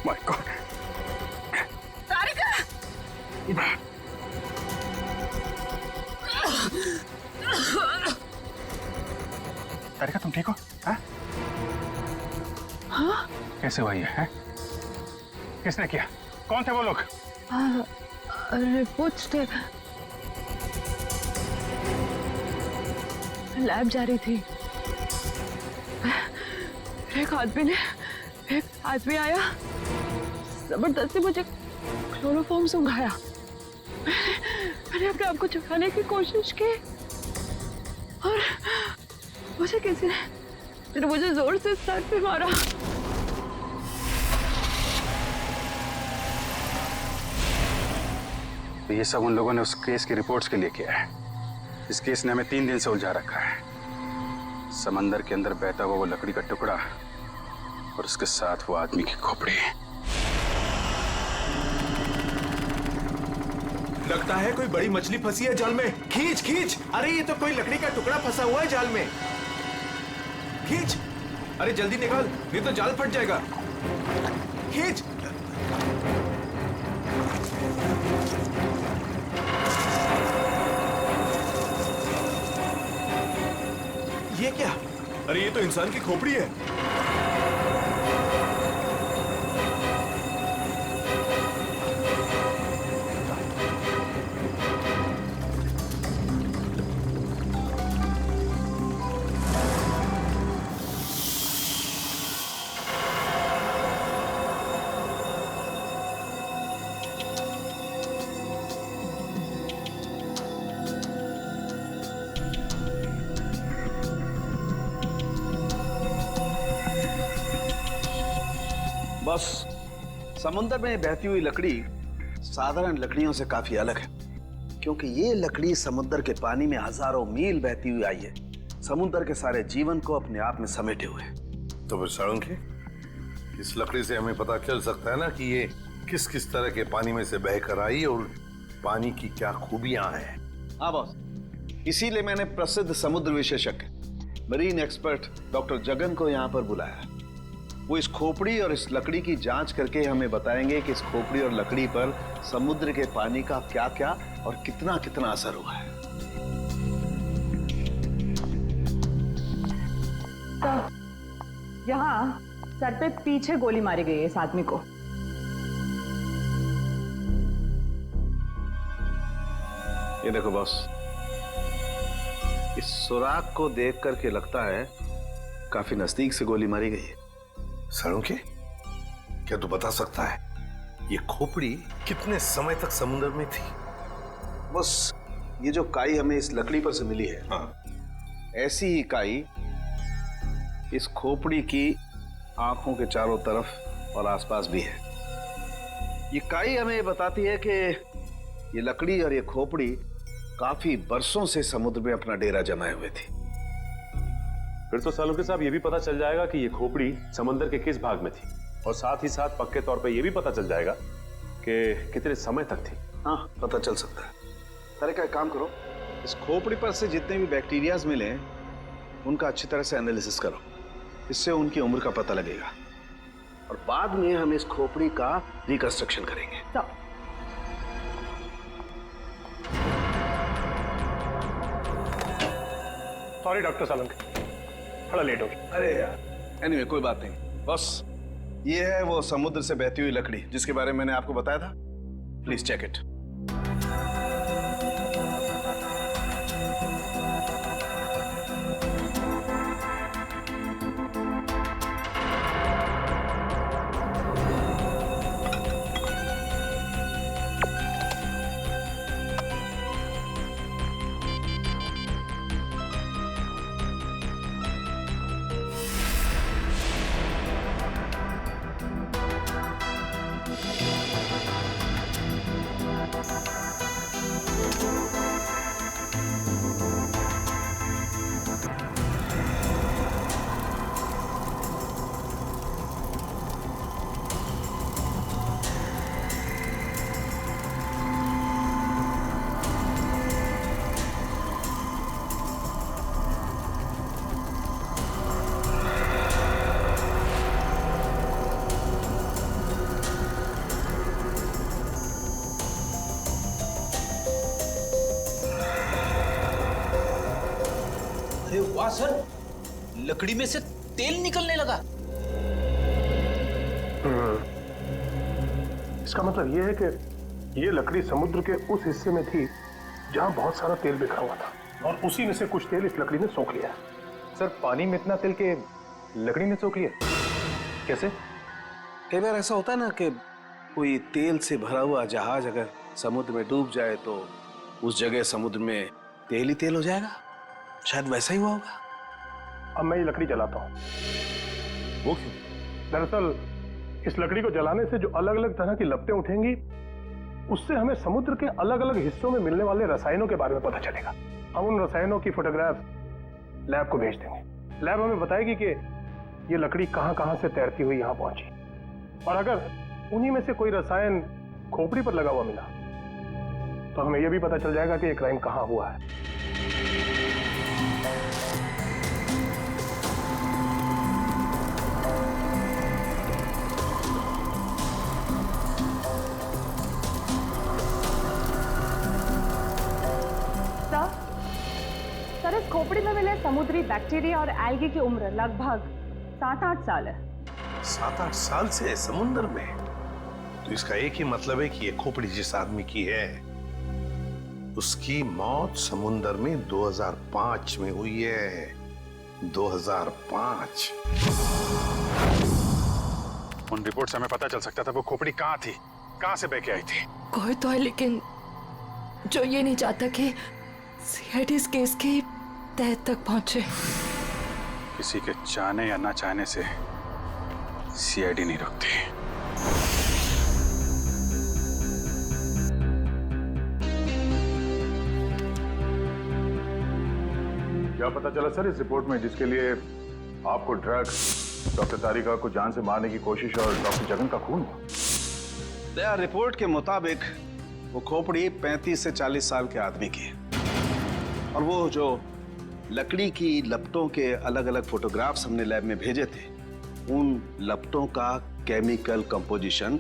My God. तारिका! तारिका तुम ठीक हो? हाँ? हाँ? कैसे हुआ ये है? किसने किया? कौन थे वो लोग? रिपोर्ट्स थे, लैब जा रही थी। एक आदमी आया, जबरदस्ती मुझे क्लोरोफॉर्म सुंघाया। मैंने अपने आप को छुपाने की कोशिश की और किसी ने मुझे जोर से सर पे मारा। ये सब उन लोगों ने उस केस की रिपोर्ट्स के लिए किया है। इस केस ने हमें 3 दिन से उलझा रखा है। समंदर के अंदर बहता हुआ वो लकड़ी का टुकड़ा और उसके साथ वो आदमी की खोपड़ी। लगता है कोई बड़ी मछली फंसी है जाल में। खींच खींच! अरे ये तो कोई लकड़ी का टुकड़ा फंसा हुआ है जाल में। खींच! अरे जल्दी निकाल, नहीं तो जाल फट जाएगा। खींच! ये क्या? अरे ये तो इंसान की खोपड़ी है। बस समुद्र में बहती हुई लकड़ी साधारण लकड़ियों से काफी अलग है, क्योंकि ये लकड़ी समुद्र के पानी में हजारों मील बहती हुई आई है, समुद्र के सारे जीवन को अपने आप में समेटे हुए। तो फिर साळुंखे, इस लकड़ी से हमें पता चल सकता है ना कि ये किस किस तरह के पानी में से बहकर आई और पानी की क्या खूबियां हैं। हाँ बॉस, इसीलिए मैंने प्रसिद्ध समुद्र विशेषज्ञ मरीन एक्सपर्ट डॉक्टर जगन को यहाँ पर बुलाया। वो इस खोपड़ी और इस लकड़ी की जांच करके हमें बताएंगे कि इस खोपड़ी और लकड़ी पर समुद्र के पानी का क्या क्या और कितना कितना असर हुआ है। तो यहाँ सर पे पीछे गोली मारी गई है इस आदमी को। ये देखो बॉस, इस सुराग को देख करके लगता है काफी नजदीक से गोली मारी गई है। साळुंखे, क्या तू बता सकता है ये खोपड़ी कितने समय तक समुद्र में थी? बस ये जो काई हमें इस लकड़ी पर से मिली है, हाँ, ऐसी ही काई इस खोपड़ी की आंखों के चारों तरफ और आसपास भी है। ये काई हमें ये बताती है कि ये लकड़ी और ये खोपड़ी काफी बरसों से समुद्र में अपना डेरा जमाए हुए थी। फिर तो साळुंखे साहब ये भी पता चल जाएगा कि ये खोपड़ी समंदर के किस भाग में थी, और साथ ही साथ पक्के तौर पे ये भी पता चल जाएगा कि कितने समय तक थी। हाँ, पता चल सकता है। अरे क्या काम करो, इस खोपड़ी पर से जितने भी बैक्टीरियाज मिले उनका अच्छी तरह से एनालिसिस करो, इससे उनकी उम्र का पता लगेगा और बाद में हम इस खोपड़ी का रिकंस्ट्रक्शन करेंगे। तो सॉरी डॉक्टर साळुंखे, थोड़ा लेट हो गया। अरे यार, एनीवे कोई बात नहीं। बस ये है वो समुद्र से बहती हुई लकड़ी जिसके बारे में मैंने आपको बताया था। Please check it. क्या सर, लकड़ी में से तेल निकलने लगा? इसका मतलब यह है कि ये लकड़ी समुद्र के उस हिस्से में थी जहां बहुत सारा तेल बिखरा हुआ था, और उसी में से कुछ तेल इस लकड़ी ने सोख लिया। सर पानी में इतना तेल के लकड़ी ने सोख लिया, कैसे? कई बार ऐसा होता है ना कि कोई तेल से भरा हुआ जहाज अगर समुद्र में डूब जाए तो उस जगह समुद्र में तेल ही तेल हो जाएगा। शायद वैसा ही हुआ होगा। अब मैं ये लकड़ी जलाता हूँ। वो क्यों? दरअसल इस लकड़ी को जलाने से जो अलग अलग तरह की लपटें उठेंगी, उससे हमें समुद्र के अलग अलग हिस्सों में मिलने वाले रसायनों के बारे में पता चलेगा। हम उन रसायनों की फोटोग्राफ लैब को भेज देंगे। लैब हमें बताएगी कि ये लकड़ी कहां कहां से तैरती हुई यहां पहुंची, और अगर उन्हीं में से कोई रसायन खोपड़ी पर लगा हुआ मिला तो हमें यह भी पता चल जाएगा कि ये क्राइम कहां हुआ है। सर, इस खोपड़ी में मिले समुद्री बैक्टीरिया और एल्गी की उम्र लगभग 7-8 साल है। 7-8 साल से समुद्र में? तो इसका एक ही मतलब है कि ये खोपड़ी जिस आदमी की है उसकी मौत समुद्र में 2005 में हुई है। 2005। उन रिपोर्ट से हमें पता चल सकता था वो खोपड़ी कहाँ थी, कहाँ से बह के आई थी। कोई तो है लेकिन जो ये नहीं चाहता कि सीआईडी इस केस की तह तक पहुंचे। किसी के चाहने या ना चाहने से सीआईडी नहीं रुकती। क्या पता चला सर इस रिपोर्ट में, जिसके लिए आपको ड्रग्स, डॉक्टर तारिका को जान से मारने की कोशिश और डॉक्टर जगन का खून हुआ? रिपोर्ट के मुताबिक वो खोपड़ी 35 से 40 साल के आदमी की है, और वो जो लकड़ी की लपटों के अलग अलग फोटोग्राफ्स हमने लैब में भेजे थे, उन लपटों का केमिकल कंपोजिशन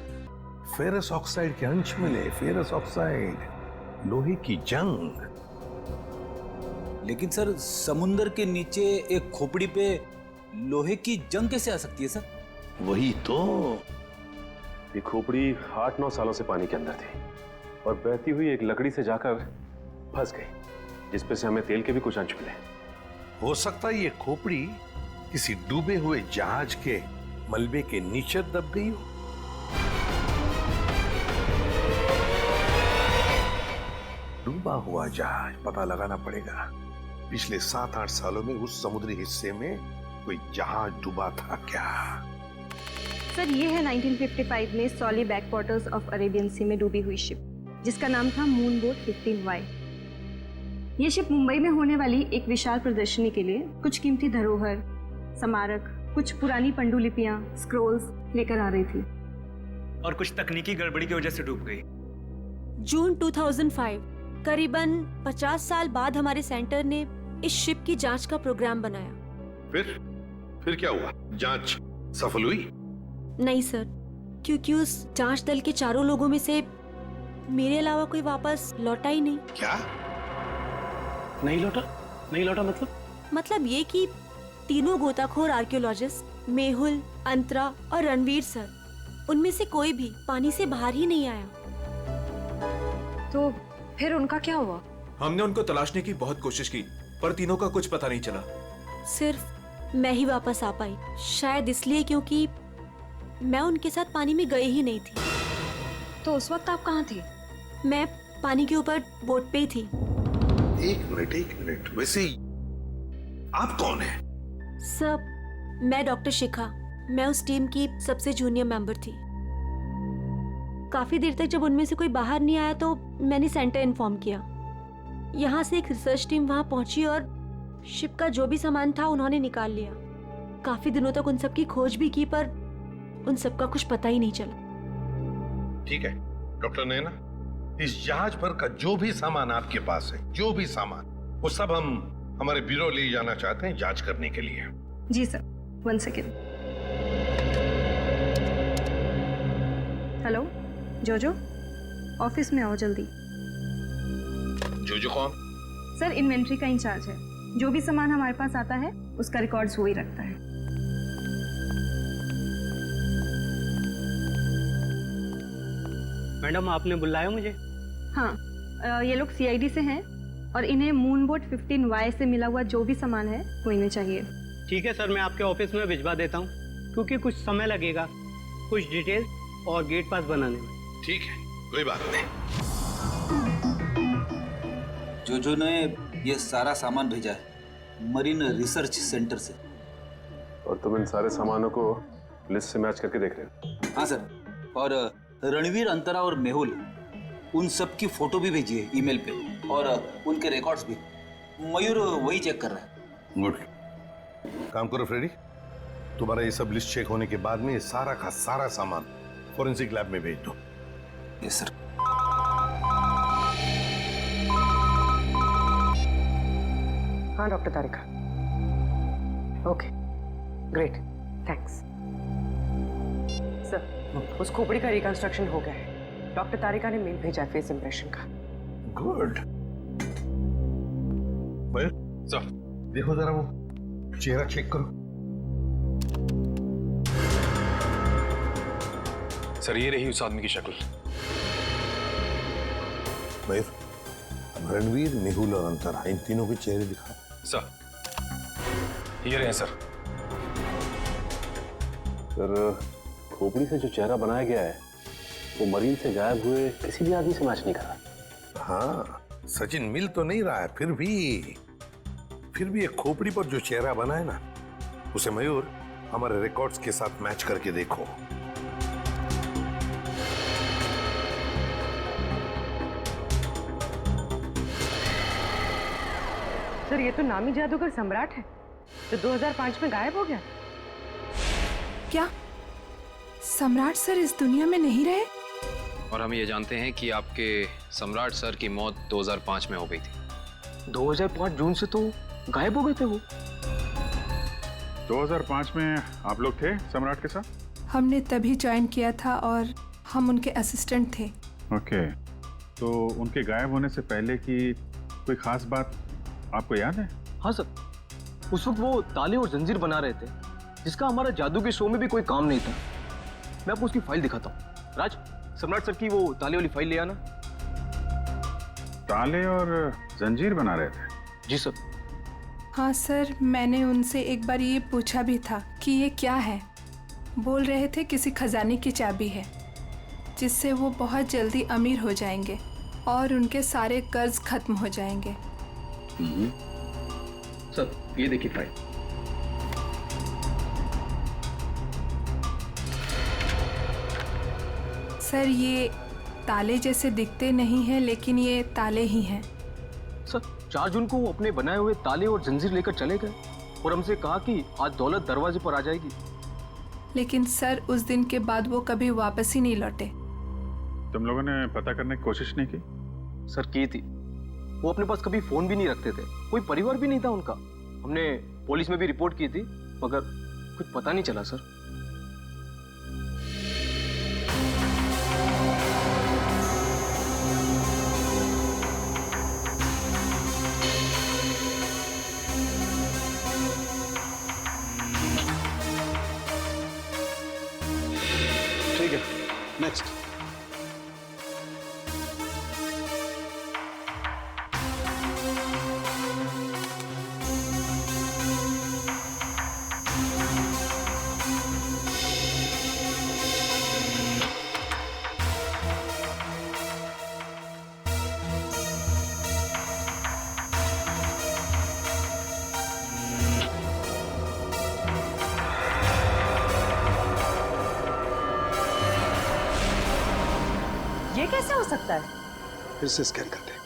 फेरस ऑक्साइड के अंश मिले। फेरस ऑक्साइड, लोहे की जंग। लेकिन सर, समुंदर के नीचे एक खोपड़ी पे लोहे की जंग कैसे आ सकती है सर? वही तो। ये खोपड़ी 8-9 सालों से पानी के अंदर थी और बहती हुई एक लकड़ी से जाकर फंस गई, जिसपे से हमें तेल के भी कुछ अंश मिले। हो सकता है ये खोपड़ी किसी डूबे हुए जहाज के मलबे के नीचे दब गई हो। डूबा हुआ जहाज, पता लगाना पड़ेगा पिछले 7-8 सालों में उस समुद्री हिस्से में कोई जहाज डूबा था क्या? सर, ये है 1955 में सॉली बैकवाटर्स ऑफ अरेबियन सी में डूबी हुई शिप, जिसका नाम था मून बोट 15Y। ये शिप मुंबई में होने वाली एक विशाल प्रदर्शनी के लिए कुछ कीमती धरोहर, स्मारक, कुछ पुरानी पंडुलिपियां, स्क्रोल्स लेकर आ रही थी, और कुछ तकनीकी गड़बड़ी की वजह से डूब गई। जून 2005, करीबन 50 साल बाद हमारे सेंटर ने इस शिप की जांच का प्रोग्राम बनाया। फिर क्या हुआ? जांच सफल हुई? नहीं सर, क्योंकि उस जांच दल के 4 लोगों में से मेरे अलावा कोई वापस लौटा ही नहीं। क्या? नहीं लौटा? नहीं लौटा मतलब ये कि तीनों गोताखोर आर्कियोलॉजिस्ट, मेहुल, अंतरा और रणवीर सर, उनमें से कोई भी पानी से बाहर ही नहीं आया। तो फिर उनका क्या हुआ? हमने उनको तलाशने की बहुत कोशिश की, पर तीनों का कुछ पता नहीं चला। सिर्फ मैं ही वापस आ पाई, शायद इसलिए क्योंकि मैं उनके साथ पानी में गई ही नहीं थी। तो उस वक्त आप कहाँ थे? मैं पानी के ऊपर बोट पे ही थी। एक मिनट, वैसे आप कौन है? सब, मैं डॉक्टर शिखा, मैं उस टीम की सबसे जूनियर मेंबर थी। काफी देर तक जब उनमें से कोई बाहर नहीं आया तो मैंने सेंटर इन्फॉर्म किया। यहाँ से एक रिसर्च टीम वहां पहुंची और शिप का जो भी सामान था उन्होंने निकाल लिया। काफी दिनों तक उन सब की खोज भी की, पर उन सब का कुछ पता ही नहीं चला। ठीक है डॉक्टर नैना, इस जहाज पर का जो भी सामान आपके पास है, जो भी सामान, वो सब हम हमारे ब्यूरो ले जाना चाहते हैं जांच करने के लिए। जी सर, 1 सेकेंड। हेलो जोजो, ऑफिस में आओ जल्दी। जोजो कौन? सर, इन्वेंट्री का इंचार्ज है। जो भी सामान हमारे पास आता है उसका रिकॉर्ड्स वही रखता है। मैडम आपने बुलाया मुझे? हाँ, ये लोग सीआईडी से हैं और इन्हें मून बोट 15Y से मिला हुआ जो भी सामान है वो इन्हें चाहिए। ठीक है सर, मैं आपके ऑफिस में भिजवा देता हूँ, क्योंकि कुछ समय लगेगा कुछ डिटेल और गेट पास बनाने में। ठीक है, कोई बात नहीं। जो ने ये सारा सामान भेजा है मरीन रिसर्च सेंटर से। और तुम इन सारे सामानों को लिस्ट से मैच करके देख रहे हो? हाँ सर, और रणवीर, अंतरा और मेहुल उन सब की फोटो भी भेजी है ईमेल पे, और उनके रिकॉर्ड्स भी। मयूर वही चेक कर रहा है। गुड, काम करो फ्रेडी, तुम्हारा ये सब लिस्ट चेक होने के बाद में ये सारा का सारा सामान फोरेंसिक लैब में भेज दो। Yes sir. हाँ डॉक्टर तारिका, ओके ग्रेट, थैंक्स सर। उस खोपड़ी का रिकंस्ट्रक्शन हो गया है। डॉक्टर तारिका ने मेल भेजा है फेस इंप्रेशन का। गुड। मयूर सर, देखो जरा वो चेहरा चेक करो। सर ये रही उस आदमी की शक्ल। मयूर, अब रणवीर, मेहुल और अंतरा, इन तीनों के चेहरे दिखा। सर ये रहे सर। सर खोपड़ी से जो चेहरा बनाया गया है वो मरीन से गायब हुए किसी भी आदमी से मैच नहीं कर रहा। हाँ, सचिन मिल तो नहीं रहा है, फिर भी एक खोपड़ी पर जो चेहरा बना है ना, उसे मयूर हमारे रिकॉर्ड्स के साथ मैच करके देखो। सर ये तो नामी जादूगर सम्राट है जो 2005 में गायब हो गया। क्या सम्राट सर इस दुनिया में नहीं रहे? और हम ये जानते हैं कि आपके सम्राट सर की मौत 2005 में हो गई थी। 2005 जून से तो गायब हो गए थे वो। 2005 में आप लोग थे सम्राट के साथ? हमने तभी ज्वाइन किया था और हम उनके असिस्टेंट थे। ओके, तो उनके गायब होने से पहले की कोई खास बात आपको याद है? हाँ सर, उस वक्त वो ताले और जंजीर बना रहे थे, जिसका हमारा जादू के शो में भी कोई काम नहीं था। मैं आपको उसकी फाइल दिखाता हूँ। राज, सम्राट सर की वो ताले वाली फाइल ले आना। ताले और जंजीर बना रहे थे? जी सर। हाँ सर, मैंने उनसे एक बार ये पूछा भी था कि ये क्या है। बोल रहे थे किसी खजाने की चाबी है जिससे वो बहुत जल्दी अमीर हो जाएंगे और उनके सारे कर्ज खत्म हो जाएंगे। सर ये देखिए फाइल। सर ये ताले जैसे दिखते नहीं हैं, लेकिन ये ताले ही हैं। सर 4 जून को वो अपने बनाए हुए ताले और जंजीर लेकर चले गए और हमसे कहा कि आज दौलत दरवाजे पर आ जाएगी। लेकिन सर उस दिन के बाद वो कभी वापस ही नहीं लौटे। तुम लोगों ने पता करने की कोशिश नहीं की? सर की थी, वो अपने पास कभी फोन भी नहीं रखते थे, कोई परिवार भी नहीं था उनका। हमने पुलिस में भी रिपोर्ट की थी, मगर कुछ पता नहीं चला सर। ठीक है, नेक्स्ट। ये कैसे हो सकता है? फिर से स्कैन करते हैं।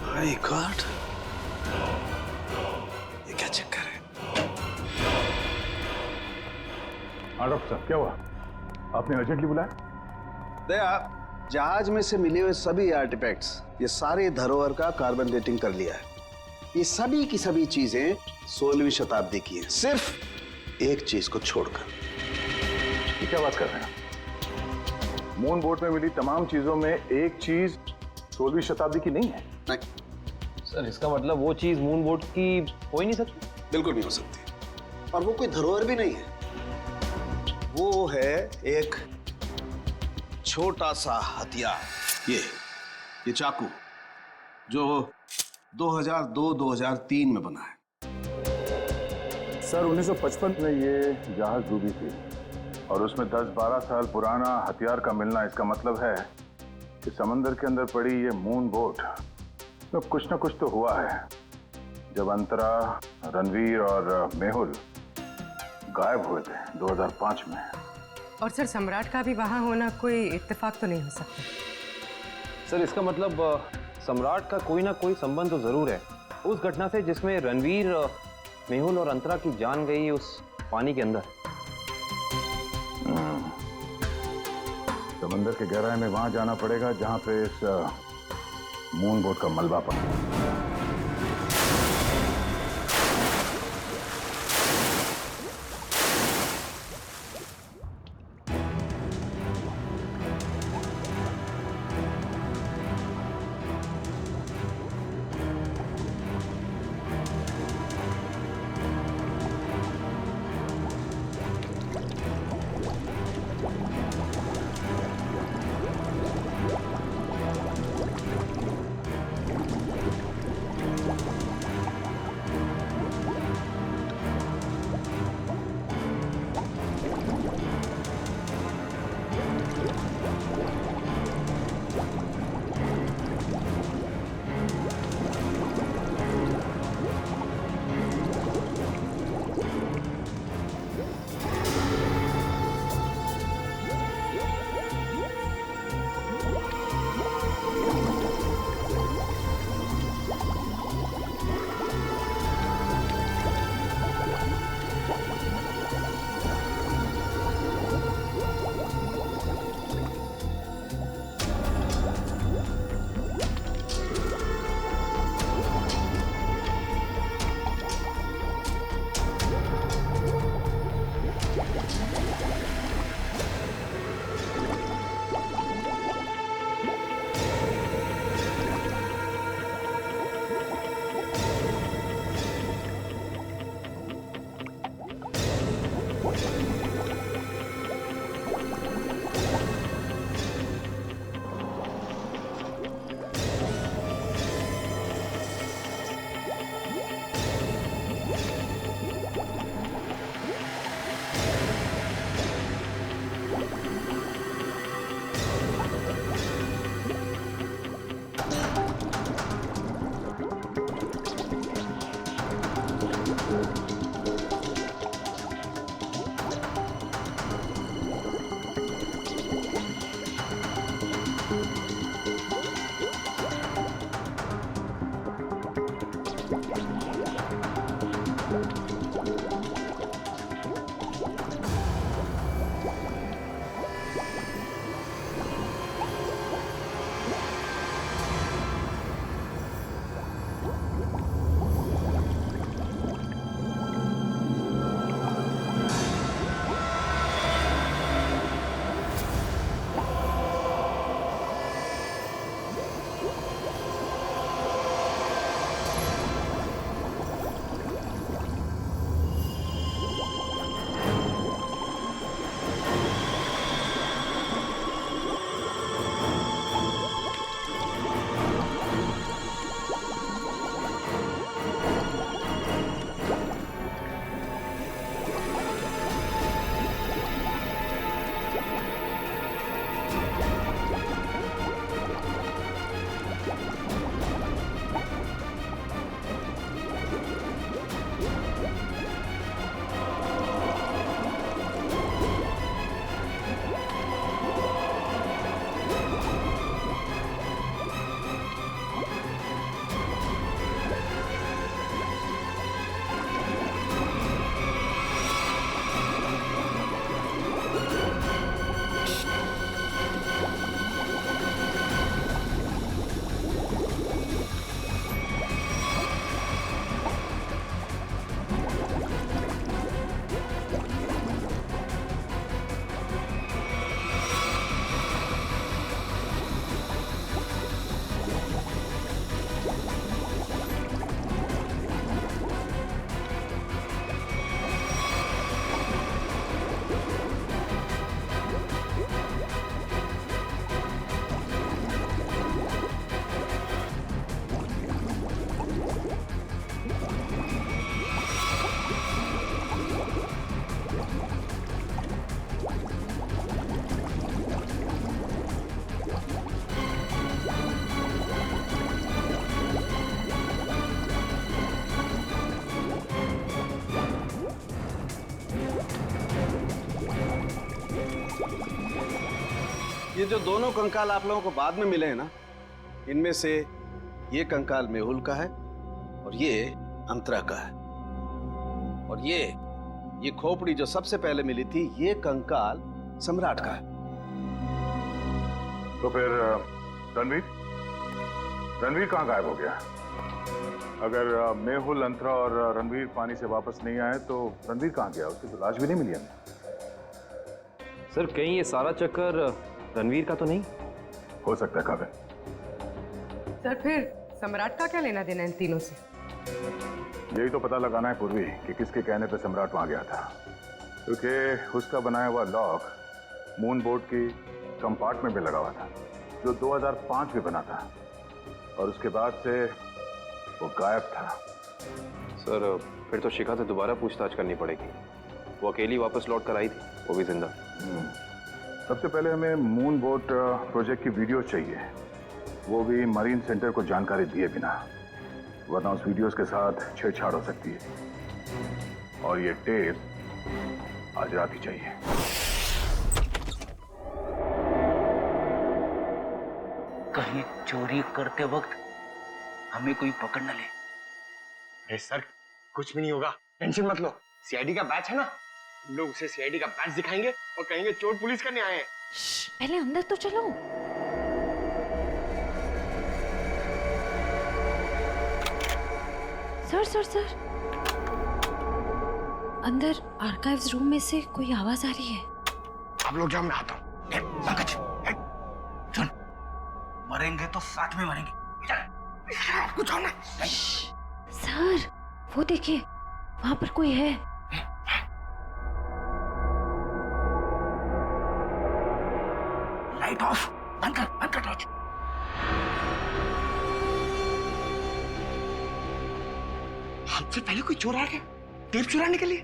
माय गॉड, ये क्या चक्कर है? हाँ डॉक्टर साहब, क्या हुआ? आपने अर्जेंटली बुलाया? दया, जहाज में से मिले हुए सभी आर्टिफैक्ट्स, ये सारे धरोहर का कार्बन डेटिंग कर लिया है ये सभी की सभी चीजें 16वीं शताब्दी की हैं, सिर्फ एक चीज को छोड़कर। ये क्या बात कर रहे हैं? मून बोट में मिली तमाम चीजों में एक चीज 16वीं शताब्दी की नहीं है। नहीं सर, इसका मतलब वो चीज मून बोट की हो ही नहीं सकती। बिल्कुल नहीं हो सकती, और वो कोई धरोहर भी नहीं है। वो है एक छोटा सा हथियार, ये चाकू जो 2002-2003 में बना है। सर 1955 में ये जहाज डूबी थी और उसमें 10-12 साल पुराना हथियार का मिलना, इसका मतलब है कि समंदर के अंदर पड़ी ये मून बोट में कुछ ना कुछ तो हुआ है। जब अंतरा, रणवीर और मेहुल गायब हुए थे 2005 में। और सर सम्राट का भी वहां होना कोई इत्तेफाक तो नहीं हो सकता। सर इसका मतलब सम्राट का कोई ना कोई संबंध तो जरूर है उस घटना से जिसमें रणवीर, मेहुल और अंतरा की जान गई उस पानी के अंदर। समंदर के गहराई में वहां जाना पड़ेगा जहां पे इस मून बोट का मलबा पड़ा। ये जो दोनों कंकाल आप लोगों को बाद में मिले हैं ना, इनमें से ये कंकाल मेहुल का है और ये अंतरा का है। और ये खोपड़ी जो सबसे पहले मिली थी, ये कंकाल सम्राट का है। तो फिर रणवीर कहाँ गायब हो गया? अगर मेहुल, अंतरा और रणवीर पानी से वापस नहीं आए तो रणवीर कहाँ गया? उसकी तो लाश भी नहीं मिली हमें। सर कहीं ये सारा चक्कर रणवीर का तो नहीं हो सकता है काबिल। सर फिर सम्राट का क्या लेना देना इन तीनों से? यही तो पता लगाना है पूर्वी कि किसके कहने पे सम्राट वहां गया था, क्योंकि उसका बनाया हुआ लॉक मून बोर्ड की कंपार्टमेंट में लगा हुआ था, जो 2005 में बना था, और उसके बाद से वो गायब था। सर फिर तो शिखा से दोबारा पूछताछ करनी पड़ेगी। वो अकेली वापस लौट कर आई थी, वो भी जिंदा। सबसे पहले हमें मून बोट प्रोजेक्ट की वीडियो चाहिए, वो भी मरीन सेंटर को जानकारी दिए बिना, वरना उस वीडियोस के साथ छेड़छाड़ हो सकती है। और ये टेप आज रात ही चाहिए। कहीं चोरी करते वक्त हमें कोई पकड़ न ले। अरे सर कुछ भी नहीं होगा, टेंशन मत लो। सीआईडी का बैच है ना, लोग उसे सीआईडी का बैच दिखाएंगे और कहेंगे चोर पुलिस करने आए हैं। पहले अंदर तो चलो। सर अंदर आर्काइव्स रूम में से कोई आवाज आ रही है। आप लोग जाओ, मैं आता हूँ। सुन, मरेंगे तो साथ में मरेंगे। आपको जाओ ना। सर वो देखिए, वहां पर कोई है। लाइट ऑफ, बंद कर टॉर्च। हमसे पहले कोई चोर आ गया टेप चुराने के लिए।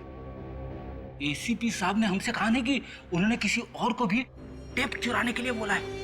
एसीपी साहब ने हमसे कहा नहीं कि उन्होंने किसी और को भी टेप चुराने के लिए बोला है।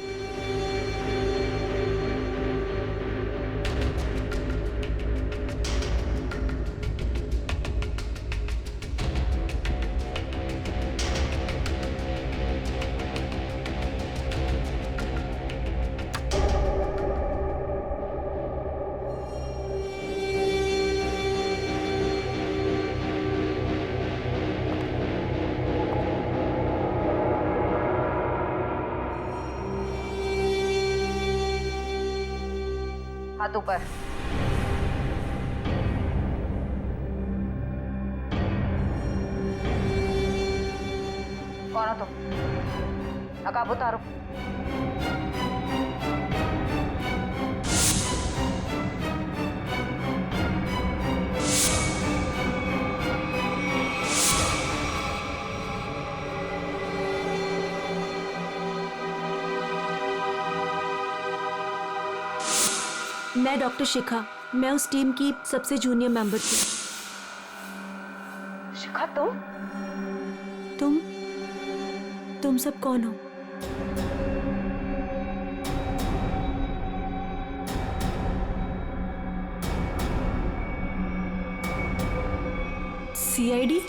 हाथ ऊपर। कौन हो तुम? नकाब उतारो। मैं डॉक्टर शिखा, मैं उस टीम की सबसे जूनियर मेंबर थी। शिखा तुम सब कौन हो? सीआईडी?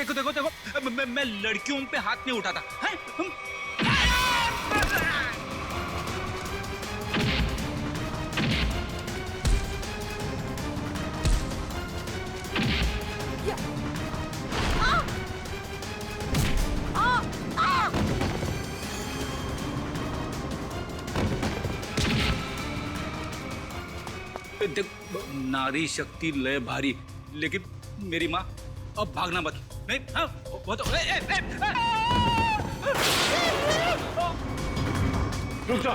देखो मैं लड़कियों पे हाथ नहीं उठाता है? देख, नारी शक्ति लय भारी, लेकिन मेरी माँ अब भागना मत। नहीं, हाँ, वो तो रुक जाओ।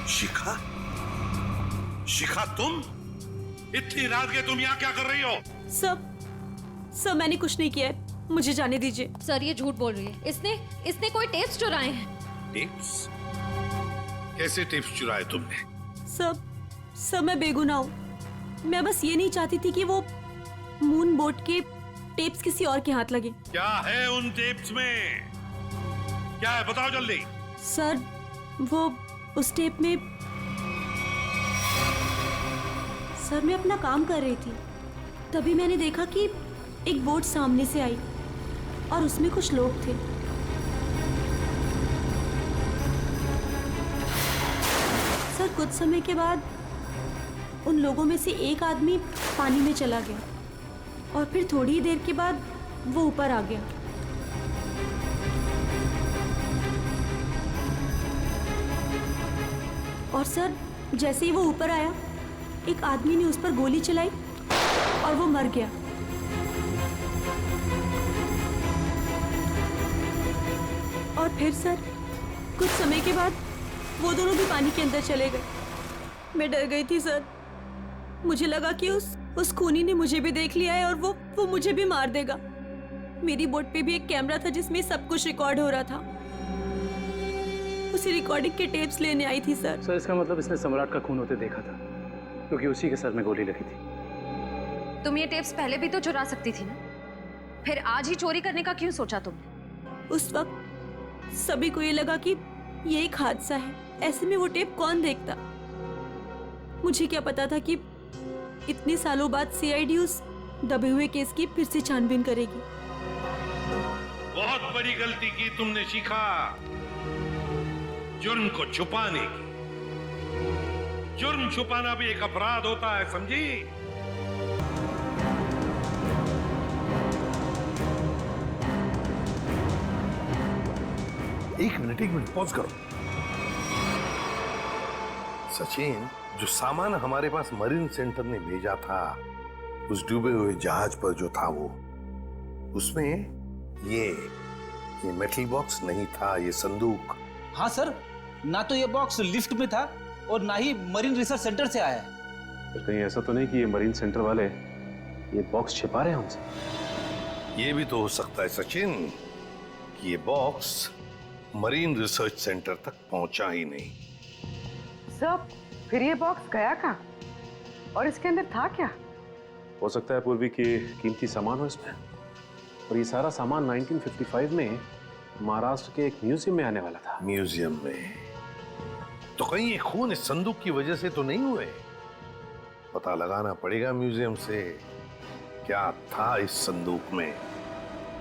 शिखा, शिखा तुम इतनी रात के तुम यहाँ क्या कर रही हो? सब मैंने कुछ नहीं किया है, मुझे जाने दीजिए। सर ये झूठ बोल रही है, इसने कोई टेप्स चुराए हैं। टेप्स? कैसे टिप्स चुराए तुमने? सब मैं बेगुनाह हूँ। मैं बस ये नहीं चाहती थी कि वो मून बोट के टेप्स किसी और के हाथ लगे। क्या है उन टेप्स में? क्या है बताओ जल्दी। सर वो उस टेप में सर मैं अपना काम कर रही थी, तभी मैंने देखा कि एक बोट सामने से आई और उसमें कुछ लोग थे। सर कुछ समय के बाद उन लोगों में से एक आदमी पानी में चला गया और फिर थोड़ी ही देर के बाद वो ऊपर आ गया। और सर जैसे ही वो ऊपर आया, एक आदमी ने उस पर गोली चलाई और वो मर गया। और फिर सर कुछ समय के बाद वो दोनों भी पानी के अंदर चले गए। मैं डर गई थी सर, मुझे लगा कि उस खूनी ने मुझे भी देख लिया है और वो मुझे भी मार देगा। मेरी बोट पे भी एक कैमरा था जिसमें सब कुछ रिकॉर्ड हो रहा था। उसी रिकॉर्डिंग के टेप्स लेने आई थी सर। सर इसका मतलब इसने सम्राट का खून होते देखा था, क्योंकि उसी के सर में गोली लगी थी। तुम ये टेप्स पहले भी तो चुरा सकती थी ना, फिर आज ही चोरी करने का क्यों सोचा तुमने? उस वक्त सभी को ये लगा कि ये एक हादसा है, ऐसे में वो टेप कौन देखता। मुझे क्या पता था कि इतने सालों बाद सीआईडी उस दबे हुए केस की फिर से छानबीन करेगी। बहुत बड़ी गलती की तुमने शिखा, जुर्म को छुपाने की। जुर्म छुपाना भी एक अपराध होता है, समझी? एक मिनट पॉज करो। सचिन, जो सामान हमारे पास मरीन सेंटर ने भेजा था उस डूबे हुए जहाज पर जो था वो, उसमें ये मेटल बॉक्स नहीं था, ये संदूक। हाँ सर, ना तो ये बॉक्स लिफ्ट में था और ना ही मरीन रिसर्च सेंटर से आया है। तो कहीं ऐसा तो नहीं कि ये मरीन सेंटर वाले ये बॉक्स छिपा रहे हैं हमसे? ये भी तो हो सकता है सचिन कि ये बॉक्स मरीन रिसर्च सेंटर तक पहुंचा ही नहीं। सर फिर ये बॉक्स गया कहाँ और इसके अंदर था क्या? हो सकता है पूर्वी कि कीमती सामान हो इसमें, और ये सारा सामान 1955 में महाराष्ट्र के एक म्यूजियम में आने वाला था। म्यूजियम में? तो कहीं ये खून इस संदूक की वजह से तो नहीं हुए? पता लगाना पड़ेगा म्यूजियम से क्या था इस संदूक में।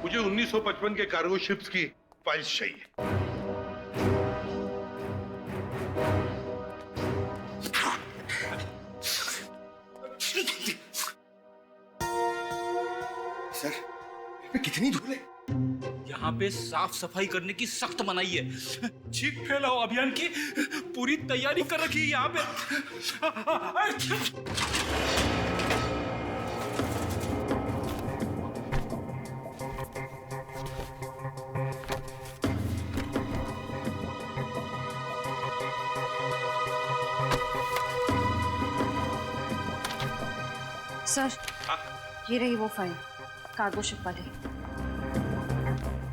मुझे 1955 के कार्गो शिप्स की फाइल्स चाहिए। सर, कितनी धूल है? यहाँ पे साफ सफाई करने की सख्त मनाही है। चीख फैलाओ अभियान की पूरी तैयारी कर रखी है यहाँ पे। सर, ये रही वो फाइल कार्गो शिप वाली।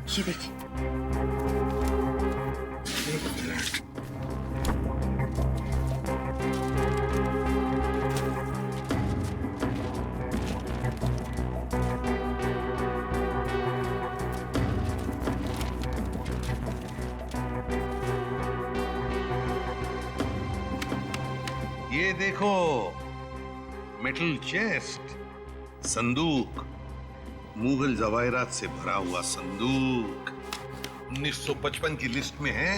ये देखिए। ये देखो, मेटल चेस्ट, संदूक, मुगल जवाहरात से भरा हुआ संदूक 1955 की लिस्ट में है,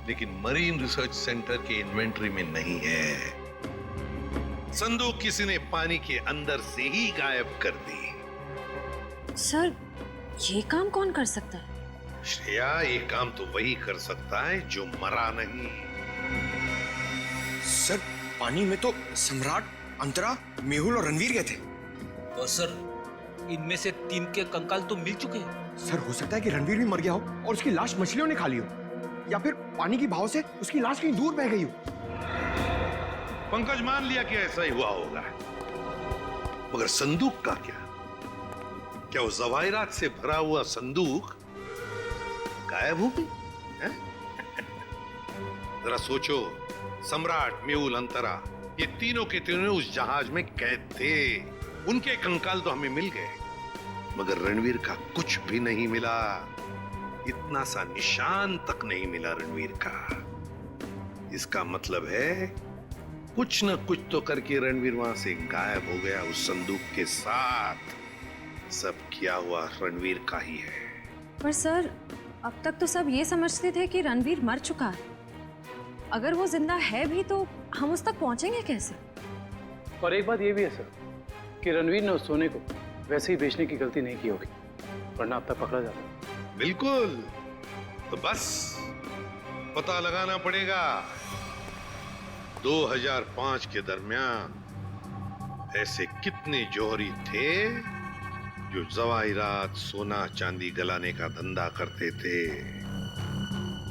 लेकिन मरीन रिसर्च सेंटर के इन्वेंटरी में नहीं है। संदूक किसी ने पानी के अंदर से ही गायब कर दी। सर, ये काम कौन कर सकता है? श्रेया, ये काम तो वही कर सकता है जो मरा नहीं। सर, पानी में तो सम्राट, अंतरा, मेहुल और रणवीर गए थे। और सर, इनमें से 3 के कंकाल तो मिल चुके हैं। सर, हो सकता है कि रणवीर भी मर गया हो और उसकी लाश मछलियों ने खा ली हो, या फिर पानी की बहाव से उसकी लाश कहीं दूर बह गई हो। पंकज मान लिया कि ऐसा ही हुआ होगा, मगर संदूक का क्या? क्या वो जवाहिरात से भरा हुआ संदूक गायब हो गई? जरा सोचो, सम्राट, मेहुल, अंतरा, ये तीनों के तीनों उस जहाज में कैद थे। उनके कंकाल तो हमें मिल गए, मगर रणवीर का कुछ भी नहीं मिला। इतना सा निशान तक नहीं मिला रणवीर का। इसका मतलब है कुछ न कुछ तो करके रणवीर वहां से गायब हो गया उस संदूक के साथ। सब किया हुआ रणवीर का ही है। पर सर, अब तक तो सब ये समझते थे कि रणवीर मर चुका है। अगर वो जिंदा है भी तो हम उस तक पहुंचेंगे कैसे? और एक बात ये भी है सर कि रणवीर ने उस सोने को वैसे ही बेचने की गलती नहीं की होगी, वरना अब तक पकड़ा जाता। बिल्कुल, तो बस पता लगाना पड़ेगा। 2005 के दरमियान ऐसे कितने जौहरी थे जो जवाहिरात, सोना चांदी गलाने का धंधा करते थे।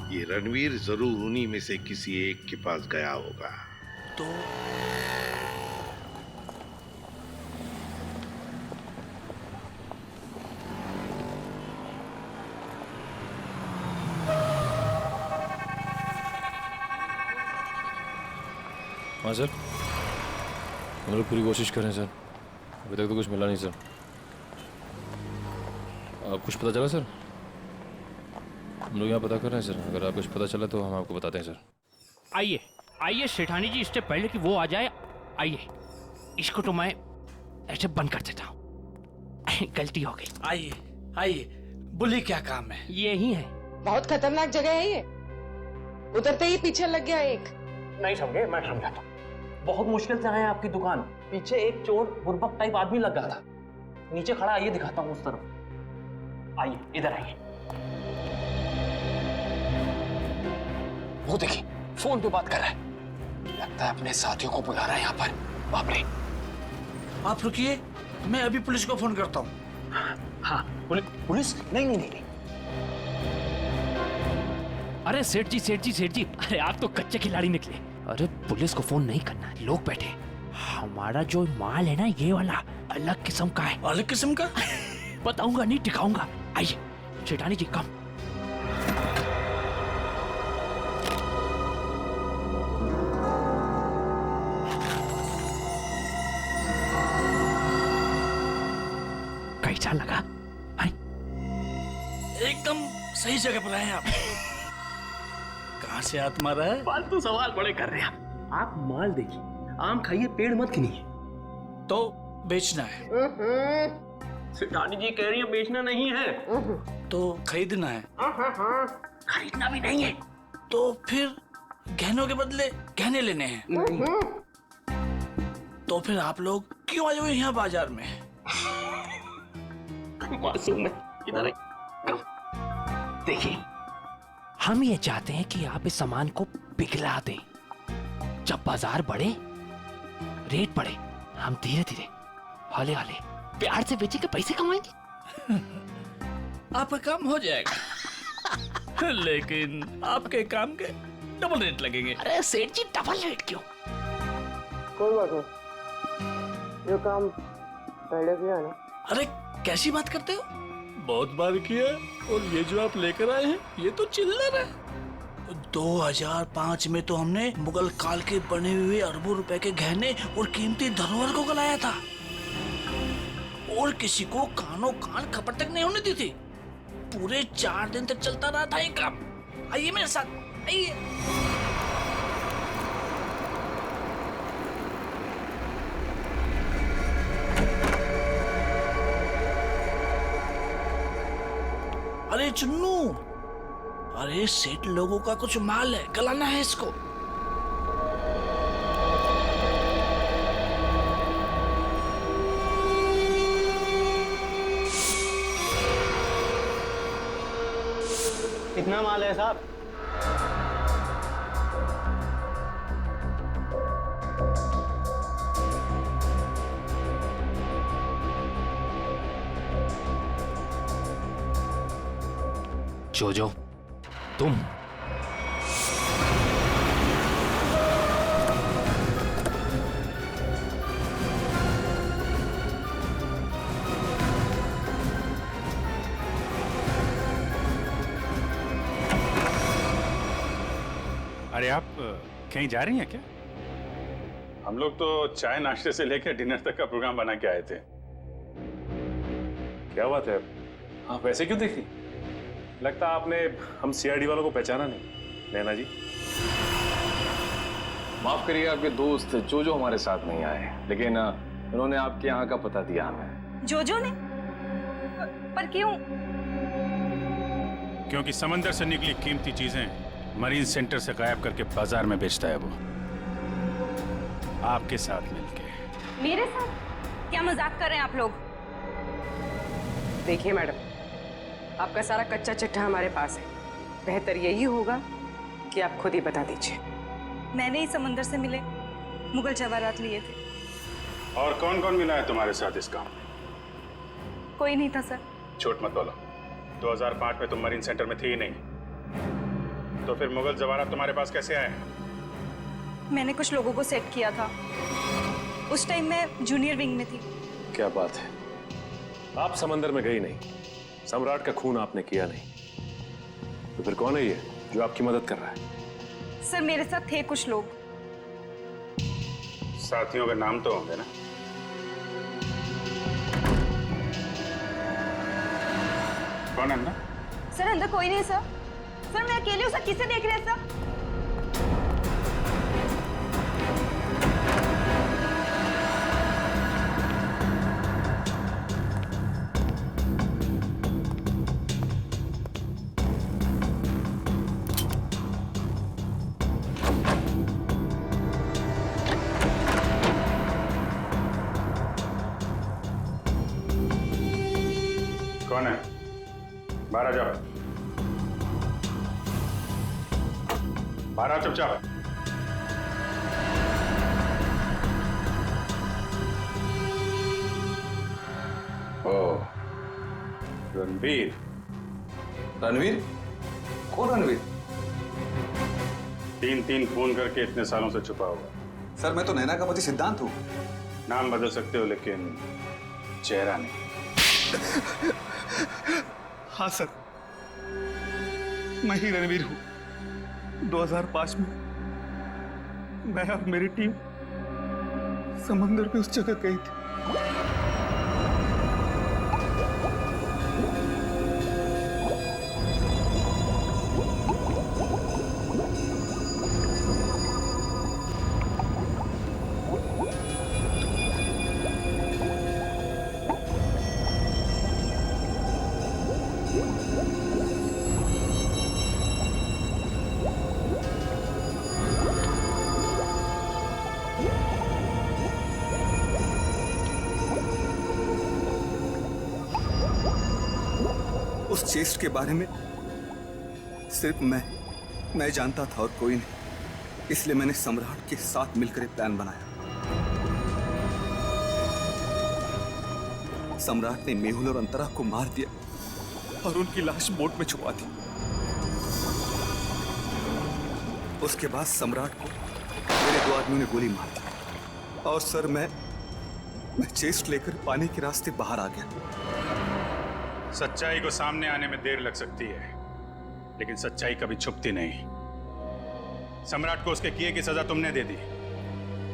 ये रणवीर जरूर उन्हीं में से किसी एक के पास गया होगा। तो हाँ सर, हम लोग पूरी कोशिश कर रहे हैं सर। अभी तक तो कुछ मिला नहीं सर। आप कुछ पता चला सर? हम लोग यहाँ पता कर रहे हैं सर। अगर आप कुछ पता चला तो हम आपको बताते हैं सर। आइए आइए सेठानी जी, इससे पहले कि वो आ जाए, आइए। इसको तो मैं ऐसे बंद कर देता हूँ। गलती हो गई। आइए आइए, बोलिए क्या काम है? यही है। बहुत खतरनाक जगह है ये। उतरते ही पीछे लग गया एक। नहीं समझे, मैं समझाता हूँ। बहुत मुश्किल से आए हैं आपकी दुकान। पीछे एक चोर बुर्बक टाइप आदमी लग गया था। नीचे खड़ा, आइए दिखाता हूँ उस तरफ। आइए, इधर आइए। वो देखिए, फोन पे बात कर रहा है। लगता है अपने साथियों को बुला रहा है यहाँ पर। बाप रे। आप रुकिए, मैं अभी पुलिस को फोन करता हूँ। हाँ, पुलिस? नहीं। अरे सेठ जी, अरे आप तो कच्चे खिलाड़ी निकले। अरे पुलिस को फोन नहीं करना, लोग बैठे। हमारा जो माल है ना, ये वाला अलग किस्म का है। अलग किस्म का? बताऊंगा नहीं, टिकाऊंगा। आइए सेठानी जी, कम। कैसा लगा? एकदम सही जगह पर आए आप। कहाँ से हाथ मारा है? फालतू सवाल बड़े कर रहे हैं आप। माल देखिए, आम खाइए, पेड़ मत गिनिए। तो बेचना है? सेठानी जी कह रही है बेचना नहीं है। तो खरीदना है? खरीदना भी नहीं है। तो फिर गहनों के बदले गहने लेने हैं। तो फिर आप लोग क्यों आए हुए यहाँ बाजार में? मासूम है, इधर देखिए, हम ये चाहते हैं कि आप इस सामान को पिघला दें। जब बाजार बढ़े, रेट बढ़े, हम धीरे धीरे, हौले हौले, प्यार से बेचेंगे, पैसे कमाएंगे। आपका काम हो जाएगा। लेकिन आपके काम के डबल रेट लगेंगे। अरे सेठ जी, डबल रेट क्यों? कोई बात नहीं, ये काम पहले किया है ना। अरे कैसी बात करते हो? बहुत बार किया। और ये जो आप लेकर आए हैं, ये तो चिल्लर है। 2005 में तो हमने मुगल काल के बने हुए अरबों रुपए के गहने और कीमती धरोहर को गलाया था, और किसी को कानों कान खबर तक नहीं होने दी थी। पूरे 4 दिन तक चलता रहा था ये काम। आइए मेरे साथ, आइए। अरे चुन्नू, अरे सेठ लोगों का कुछ माल है, गलाना है इसको। कितना माल है साहब? जोजो, तुम अरे आप कहीं जा रही हैं क्या? हम लोग तो चाय नाश्ते से लेकर डिनर तक का प्रोग्राम बना के आए थे। क्या बात है, आप वैसे क्यों देख रही? लगता आपने हम सीआईडी वालों को पहचाना नहीं। नैना जी, माफ करिए, आपके दोस्त जो हमारे साथ नहीं आए, लेकिन उन्होंने आपके यहाँ का पता दिया हमें। जो ने? पर क्यों? क्योंकि समंदर से निकली कीमती चीजें मरीन सेंटर से गायब करके बाजार में बेचता है वो, आपके साथ मिलके। मेरे साथ? क्या मजाक कर रहे हैं आप लोग? देखिए मैडम, आपका सारा कच्चा चिट्ठा हमारे पास है। बेहतर यही होगा कि आप खुद ही बता दीजिए। मैंने ही समंदर से मिले मुगल जवाहरात लिए थे। और कौन कौन मिला है तुम्हारे साथ इस काम में? कोई नहीं था सर। झूठ मत बोलो। 2005 में तुम मरीन सेंटर में थी ही नहीं, तो फिर मुगल जवाहरात तुम्हारे पास कैसे आए? मैंने कुछ लोगों को सेट किया था। उस टाइम मैं जूनियर विंग में थी। क्या बात है, आप समंदर में गई नहीं, सम्राट का खून आपने किया नहीं, तो फिर कौन है ये जो आपकी मदद कर रहा है? सर मेरे साथ थे कुछ लोग। साथियों के नाम तो होंगे ना? कौन है अंदर? सर अंदर कोई नहीं सर। सर मैं अकेले हूँ सर, किसे देख रहे हैं सर? कौन है? बाहर आ जाओ। बाहर आओ चुपचाप। ओ, रणवीर। रणवीर? कौन रणवीर? 3 खून करके इतने सालों से छुपा हुआ। सर मैं तो नैना का पति सिद्धांत हूँ। नाम बदल सकते हो लेकिन चेहरा नहीं। हाँ सर, मैं ही रणवीर हूँ। 2005 में मैं और मेरी टीम समंदर पे उस जगह गई थी। उस चेस्ट के बारे में सिर्फ मैं जानता था और कोई नहीं। इसलिए मैंने सम्राट के साथ मिलकर एक प्लान बनाया। सम्राट ने मेहुल और अंतरा को मार दिया और उनकी लाश बोट में छुपा दी। उसके बाद सम्राट को मेरे 2 आदमियों ने गोली मार दी और सर मैं चेस्ट लेकर पानी के रास्ते बाहर आ गया। सच्चाई को सामने आने में देर लग सकती है, लेकिन सच्चाई कभी छुपती नहीं। सम्राट को उसके किए की सजा तुमने दे दी,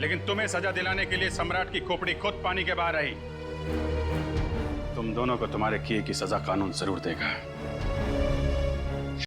लेकिन तुम्हें सजा दिलाने के लिए सम्राट की खोपड़ी खुद पानी के बाहर आई। तुम दोनों को तुम्हारे किए की सजा कानून जरूर देगा।